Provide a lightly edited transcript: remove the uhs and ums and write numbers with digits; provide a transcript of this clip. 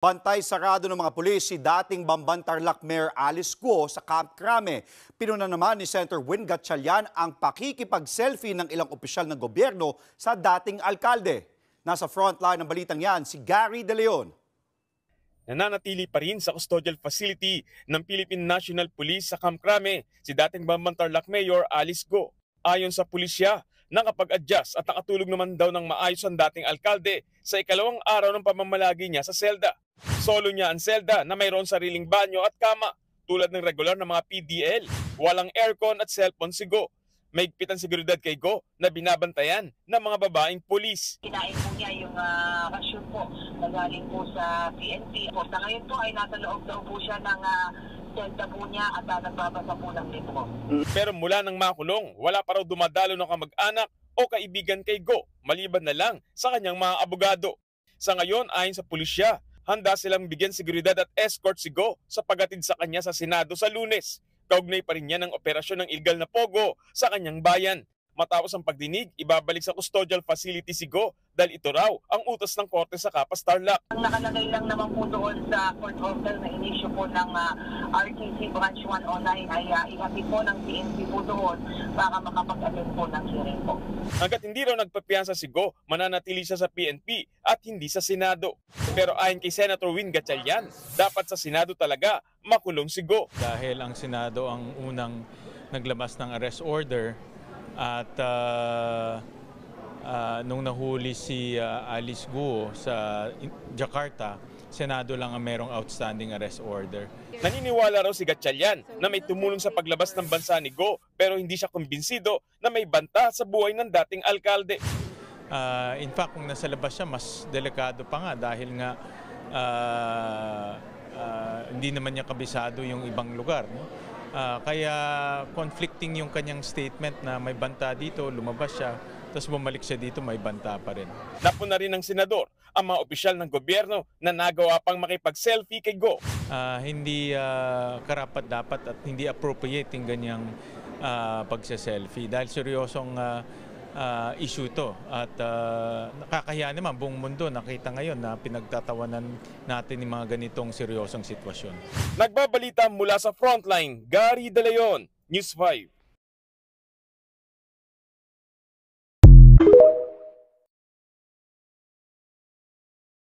Bantay sarado ng mga pulis si dating Bamban Tarlac Mayor Alice Guo sa Camp Crame. Pinuna naman ni Senator Win Gatchalian ang pakikipag-selfie ng ilang opisyal ng gobyerno sa dating alkalde. Nasa frontline ng balitang yan si Gary De Leon. Nananatili pa rin sa custodial facility ng Philippine National Police sa Camp Crame si dating Bamban Tarlac Mayor Alice Guo. Ayon sa pulisya, nakapag-adjust at nakatulog naman daw ng maayos ang dating alkalde sa ikalawang araw ng pamamalagi niya sa selda. Solo niya ang selda na mayroon sariling banyo at kama tulad ng regular na mga PDL. Walang aircon at cellphone si Guo. Mahigpit ang seguridad kay Guo na binabantayan ng mga babaeng pulis. Kinain po niya yung rasyon po na galing po sa PNP. Sa ngayon po ay nasa loob daw po siya ng selda po niya at nagbabasa po ng libro. Pero mula nang makulong, wala pa raw dumadalo ng kamag-anak o kaibigan kay Guo, maliban na lang sa kanyang mga abogado. Sa ngayon, ayon sa pulisya, handa silang bigyan seguridad at escort si Guo sa paghatid sa kanya sa Senado sa Lunes. Kaugnay pa rin niya ng operasyon ng illegal na pogo sa kanyang bayan. Matapos ang pagdinig, ibabalik sa custodial facility si Guo dahil ito raw ang utos ng korte sa Capas Tarlac. Ang nakalagay lang naman po doon sa court order na inisyu po ng RTC Branch 109 ay ihatid po ng PNP po doon para makapag-attend po ng hearing po. Hanggat hindi raw nagpapiyansa si Guo, mananatili siya sa PNP at hindi sa Senado. Pero ayon kay Senator Win Gatchalian, dapat sa Senado talaga makulong si Guo. Dahil ang Senado ang unang naglabas ng arrest order at nung nahuli si Alice Guo sa Jakarta, Senado lang ang merong outstanding arrest order. Naniniwala raw si Gatchalian na may tumulong sa paglabas ng bansa ni Guo pero hindi siya kumbinsido na may banta sa buhay ng dating alkalde. In fact, kung nasa labas siya, mas delikado pa nga dahil nga hindi naman niya kabisado yung ibang lugar. No? Kaya conflicting yung kanyang statement na may banta dito, lumabas siya, tapos bumalik siya dito, may banta pa rin. Napuna rin ng senador ang mga opisyal ng gobyerno na nagawa pang makipag-selfie kay Guo. Hindi karapat-dapat at hindi appropriate yung ganyang pagsa-selfie dahil seryosong issue to at nakakahiya naman buong mundo nakita ngayon na pinagtatawanan natin ng mga ganitong seryosong sitwasyon. Nagbabalita mula sa frontline, Gary De Leon, News 5.